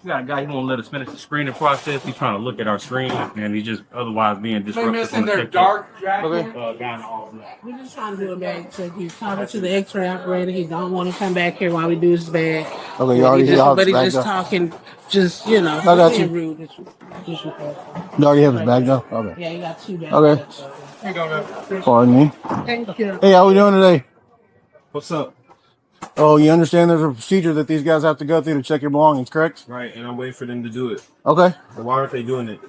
We got a guy, he won't let us finish the screening process. He's trying to look at our screen, and he's just otherwise being disruptive. In their dark jacket. We're just trying to do a bag check. He's talking to the X-ray operator. He don't want to come back here while we do his bag. Okay, you already but he's just talking, just I got you. rude. You already have his bag though? Okay. Yeah, you got 2 bags. Okay. Here you go, man. Pardon me. Thank you. Hey, how we doing today? What's up? Oh, you understand there's a procedure that these guys have to go through to check your belongings, correct? Right, and I'm waiting for them to do it. Okay. But why aren't they doing it?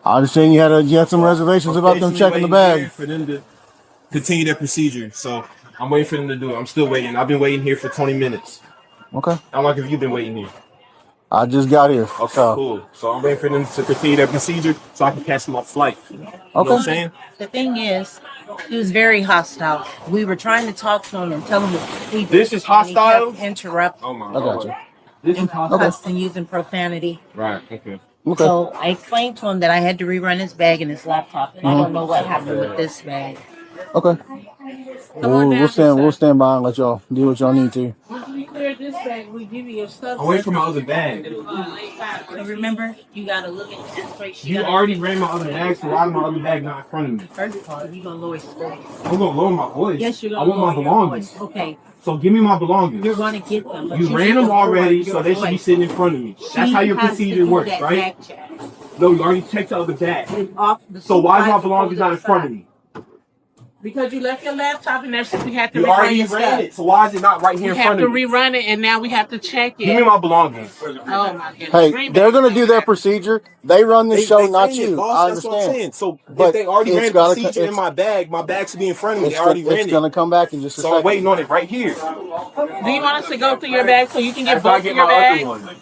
I understand you had some reservations about them checking the bag. For them to continue their procedure, so I'm waiting for them to do it. I'm still waiting. I've been waiting here for 20 minutes. Okay. How long have you been waiting here? I just got here. Okay, cool. So I'm waiting for them to continue their procedure so I can catch my flight. You know what I'm saying? The thing is, he was very hostile. We were trying to talk to him and tell him that This is hostile? Interrupt. Oh my I got you. This is hostile. And using profanity. Right, okay. Okay. So I explained to him that I had to rerun his bag and his laptop, and I don't know what happened with this bag. Okay. We'll stand by and let y'all do what y'all need to. Once we clear this bag, we give you your stuff. I'm waiting for my other bag. So remember, you gotta look at this place. You already ran my other bag, so why is my other bag not in front of me? First of all, you're gonna lower your voice. I'm gonna lower my voice. Yes, you're I gonna want my lower your belongings. voice. Okay, So give me my belongings. you're gonna get them. But You ran should them lower already, your so they should be voice. sitting in front of me. That's how your She has to procedure do works, that right? bag check. No, you already checked the other bag. The So why is my supervisor belongings not in front of me? Because you left your laptop and that's we have to You rerun already your ran stuff. it, so why is it not right here We in have front to of me? rerun it, and now we have to check it. Give me my belongings. Oh my goodness. Hey, Bring they're back gonna do their procedure. They run the show, not ran it, you. boss. I That's what I'm saying. understand. So But if they already it's ran the gotta- procedure in my bag should be in front of me. They already ran It's it. gonna come back in just a So I'm second. waiting on it right here. Do you want us to go through your bag so you can get After I both get of your my other bags? one.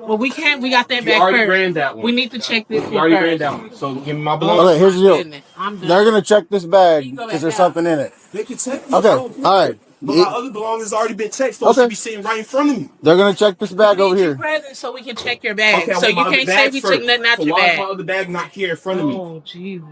Well, we can't. We got that You bag already first. ran that one. We need to check this You one already first. ran that one. So give me my belongings. Okay, here's the deal. Goodness, I'm done. They're gonna check this bag because there's something in it. They can check Okay, all right. But my other belongings already been checked, so it should be sitting right in front of me. They're gonna check this bag over We need your here. present so we can check your bag. Okay, I so want you my other can't say bag we first. took nothing out So your why is bag. my other bag not here in front of me? Oh, Jesus.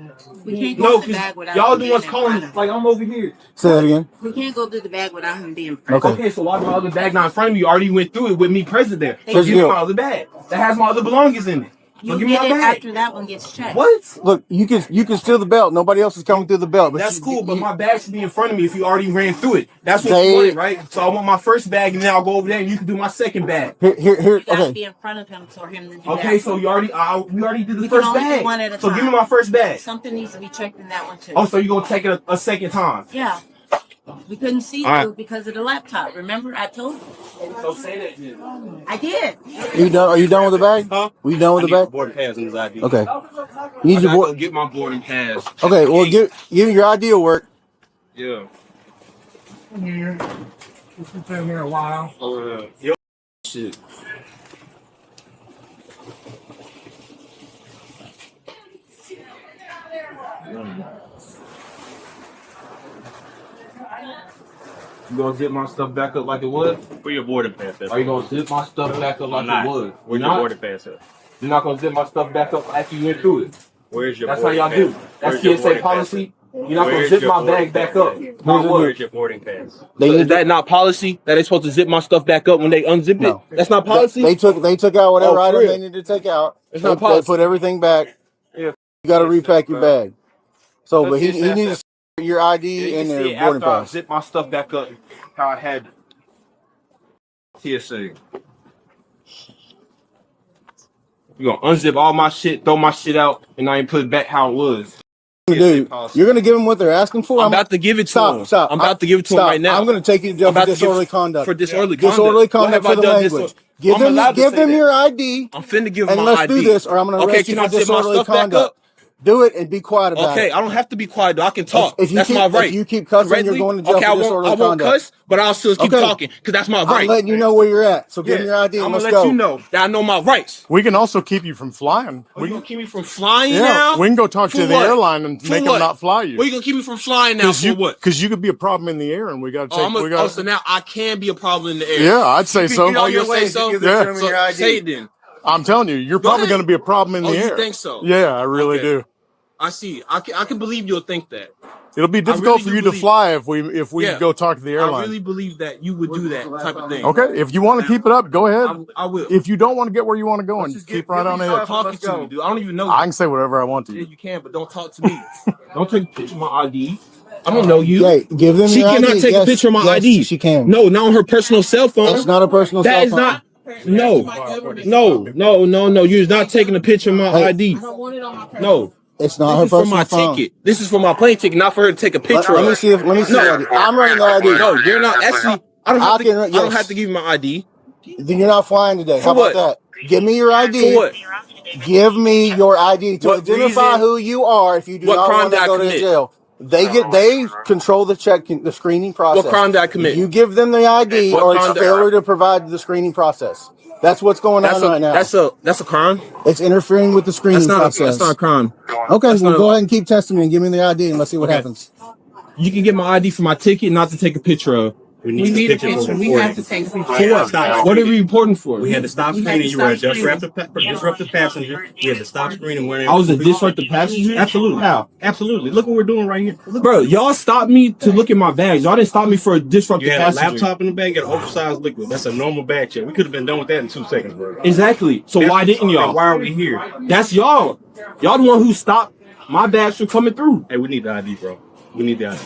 We can't go No, through the bag because without y'all him the being ones in calling front me of like I'm over here. Say that again. We can't go through the bag without him being present. Okay. Okay, so why is my other bag not in front of me? You already went through it with me present there. So Here's give the me deal. my other bag. That has my other belongings in it. So You give me get my it bag. after that one gets checked. What? Look, you can steal the belt. Nobody else is coming through the belt. But That's cool, but my bag should be in front of me if you already ran through it. That's what They- you wanted, right? So I want my first bag, and then I'll go over there, and you can do my second bag. Here. You gotta Okay. be in front of him for him to do Okay, that. so you already, we already did the We can first only do bag. one at a So give me time. my first bag. Something needs to be checked in that one too. Oh, so you gonna take it a second time? Yeah. We couldn't see All right. you because of the laptop. Remember, I told you. So say that then. I did. You done? Are you done with the bag? Huh? We done with the bag? boarding pass and his ID. Okay. You I need your gotta go board. get my boarding pass. Okay. Well, give me your ID will work. Yeah. Here. This has been here a while. Yo, shit. You gonna zip my stuff back up like it was? Where your boarding pass at? Are you gonna zip my stuff back up like it was? Where's You're your not? boarding pass at? You're not gonna zip my stuff back up after you went through it. Where's your That's how boarding y'all pass? do. That's Where's your TSA boarding policy. You're not gonna Where's zip your my boarding bag back pass up. at? Not work. Where's your boarding pass? So is that not policy? That they supposed to zip my stuff back up when they unzip No. it? That's not policy? They took out whatever Oh, for item real? they needed to take out. It's They, not they policy. put everything back. Yeah. You got to repack your bag. So, but he That's it. needs your ID You and can their see boarding after I pass. zip my stuff back up how I had TSA. You gonna unzip all my shit, throw my shit out, and I ain't put it back how it was. Dude, you're gonna give them what they're asking for. I'm about to give it to him. Stop. I'm about to give it to him right now. I'm gonna take you to jail I'm for about to disorderly give- conduct. For disorderly conduct. Disorderly What conduct have for I the done language. I'm allowed to Give say them that. your ID. I'm finna give him And my let's ID. do this, or I'm gonna Okay, arrest you can for I zip my disorderly stuff back conduct. up? Do it and be quiet about Okay, it. I don't have to be quiet though. I can talk. If you That's keep- my right. if you keep cussing, Correctly? you're going to jail okay, for I won't disorderly conduct. Cuss, but I'll still keep Okay. talking because that's my I'm right. letting you know where you're at. So give me Yeah. your ID and I'm let's gonna let go. you know that I know my rights. We can also keep you from flying. You gonna keep me from flying Yeah, now? we can go talk For to the what? airline and For make what? them not fly you. What you gonna keep me from flying now for what? Because you could be a problem in the air, and we got to take. So now I can be a problem in the air. Yeah, I'd say so. You know, your you'll way say is to so. give the Yeah. gentleman your ID. Say it then. I'm telling you, you're probably ahead. going to be a problem in Oh, the you air. think so? Yeah, I really Okay. do. I see. I can believe you'll think that. It'll be difficult for you to fly if we Yeah. go talk to the airline. I really believe that you would do that type of thing. Okay, if you want to keep it up, go ahead. I will. If you don't want to get where you want to go and keep right on ahead, Talking to me, dude. I don't even know. I can say whatever I want to Yeah, you. you can, but don't talk to me. Don't take a picture of my ID. I don't know you. Hey, give them She your cannot ID. take Yes, a picture of my yes, ID. She can. No, not on her personal cell phone. It's not a personal cell That is phone. not. No. You're not taking a picture of my ID. I don't want it on my person. No. It's not This her is for my personal phone. ticket. This is for my plane ticket, not for her to take a picture Let of. me see if. Let me see. No. the ID. I'm running the ID. No, you're not. Actually, I don't Yes. have to give you my ID. Then you're not flying today. How For about that? Give me your ID. For what? Give me your ID to What identify reason? who you are. If you do What not crime want to did I go to commit? jail, they control the screening process. What crime did I commit? You give them the ID, What or it's crime did- failure to provide the screening process. That's what's going on right now. That's a crime. It's interfering with the screening process. That's not a crime. Okay, That's well, not go ahead and keep testing me and give me the ID and let's see what happens. You can get my ID for my ticket, not to take a picture of. We need a picture. We have to take a picture. For what? What are we reporting for? We had to stop screening. You were a disruptive passenger. We had to stop screening. I was a disruptive passenger? Absolutely. How? Absolutely. Look what we're doing right here. Look. Bro, y'all stopped me to look at my bags. Y'all didn't stop me for a disruptive You had a passenger. laptop in the bag, you had an oversized liquid. That's a normal bag check. We could have been done with that in 2 seconds, bro. Exactly. So why didn't y'all? Why are we here? That's y'all. Y'all the one who stopped my bags from coming through. Hey, we need the ID, bro. We need the ID.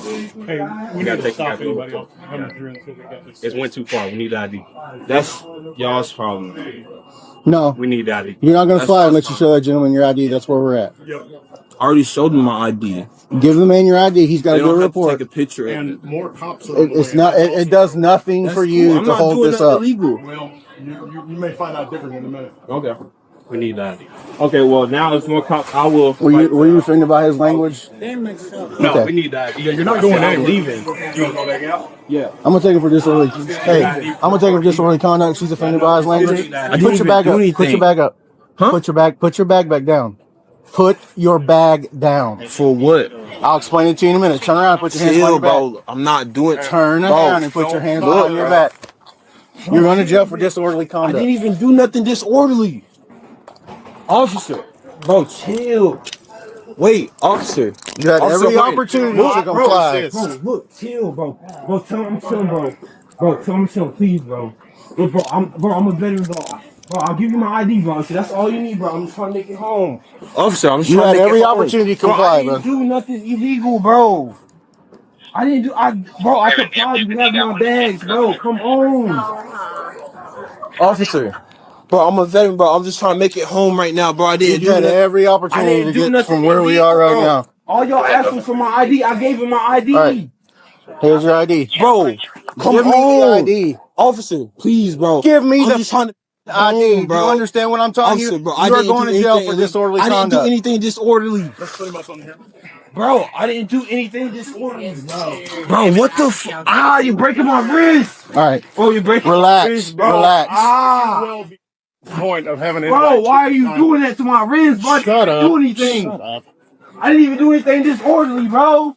Hey, We gotta take the stop ID. anybody else coming through until we got this. It's went too far. We need the ID. That's y'all's problem. No, We need the ID. you're not going to fly unless you show that gentleman your ID. That's where we're at. I already showed him my ID. Give the man your ID. He's got They to do a don't have to report. take a picture of it. And more cops are on the It's way. not. It does nothing for you Cool. I'm to not hold doing this nothing up. illegal. Well, you may find out different in a minute. Okay. We need the ID. Okay, well, now it's more cops. I will. Were you offended by his language? No, Okay. we need the ID. Yeah, you're not going I'm anywhere. leaving. You gonna go back out? Yeah. I'm gonna take him for disorderly. Hey, I'm gonna take him for disorderly conduct. She's offended by his language. I Put didn't your even bag do up. Put anything. your bag up. Huh? Put your bag back down. Put your bag down. For what? I'll explain it to you in a minute. Turn around and put your hands on Chill, your back. bro. I'm not doing. Turn Bro, around and put your hands on your back. You're going to jail for disorderly I conduct. didn't even do nothing disorderly. Officer, bro, chill. Wait, officer. You had Officer, every wait. opportunity Look, to comply. Bro, look, chill, bro. Bro, tell him I'm chilling, bro. Bro, tell him I'm chilling, please, bro. Look, bro, I'm a veteran, bro. Bro, I'll give you my ID, bro. See, that's all you need, bro. I'm just trying to make it home. Officer, I'm just You trying had to make every it home. opportunity to Bro, comply, I didn't do nothing illegal, bro. I complied. You have my bags, bro. Come on. Officer. Bro, I'm a veteran, bro. I'm just trying to make it home right now, bro. I didn't You do had nothing. every I opportunity didn't to do get nothing from where we illegal, are right bro. now. All y'all asked was for my ID. I gave him my ID. All right. Here's your ID. Bro, come Give me on. the ID. Officer, please, bro. Give me I'm the just trying to ID. bro. Do you understand what I'm telling Officer, you? bro, You are going to jail for disorderly I didn't conduct. do anything disorderly. Let's put him up on here. Bro, I didn't do anything disorderly, bro. Bro, what the you're breaking my wrist. All right. Bro, you're breaking Relax. my wrist, bro. Relax. Well, the point of having it. Bro, why are you doing that to my wrist, bro? Shut up. Do anything. Shut up. I didn't even do anything disorderly, bro.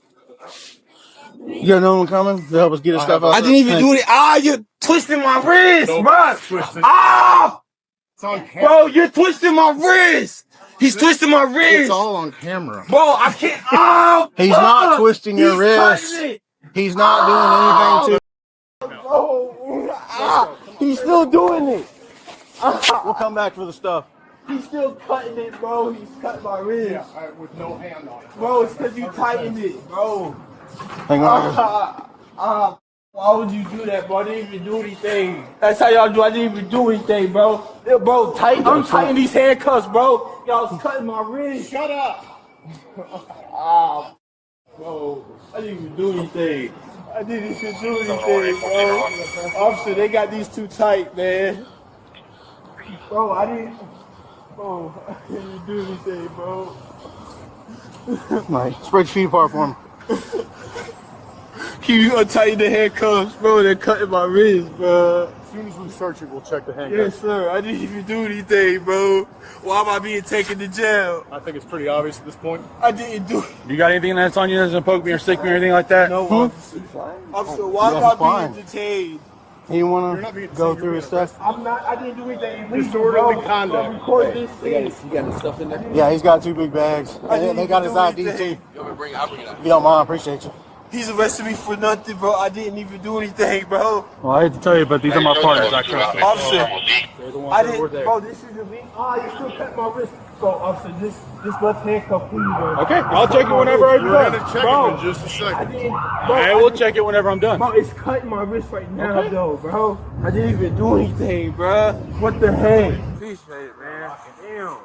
You got no one coming to help us get his stuff out? I didn't even do it. You're twisting my wrist, Don't bro. twist it. It's on camera. Bro, you're twisting my wrist. He's twisting my wrist. It's all on camera. Bro, I can't. He's not twisting your He's wrist. cutting it. He's not doing anything He's still doing it. to. We'll come back for the stuff. He's still cutting it, bro. He's cutting my wrist. Yeah, with no hand on it. Bro, it's because you tightened it, bro. Hang on. Why would you do that, bro? I didn't even do anything. That's how y'all do. I didn't even do anything, bro. Yeah, bro, I'm tightening these handcuffs, bro. Y'all was cutting my wrist. Shut up. Bro, I didn't even do anything. I didn't even do anything, bro. Officer, they got these too tight, man. Bro, I didn't even do anything, bro. All right. Spread your feet apart for him. Can you untighten the handcuffs, bro? They're cutting my wrist, bro. As soon as we search it, we'll check the handcuffs. Yes, sir. I didn't even do anything, bro. Why am I being taken to jail? I think it's pretty obvious at this point. I didn't do it. You got anything that's on you that doesn't poke me or stick me or anything like that? No, officer. Officer, why am I being detained He didn't want to go through his stuff. I'm not. I didn't do anything. Disorderly conduct. Record this thing. You got the stuff in there? Yeah, he's got 2 big bags. They got his ID too. You want me to bring it? I'll bring it out. If you don't mind, appreciate you. He's arrested me for nothing, bro. I didn't even do anything, bro. Well, I hate to tell you, but these are my partners. I trust them. Officer, I didn't, bro. This is a me. You still cut my wrist, bro. Officer, this left handcuff, please, bro. Okay, I'll check it whenever I'm We're done. gonna check Bro. him in just a I second. didn't, bro. I will check it whenever I'm done. Bro, it's cutting my wrist right now, though, bro. I didn't even do anything, bro. What the heck? Appreciate it, man. Damn.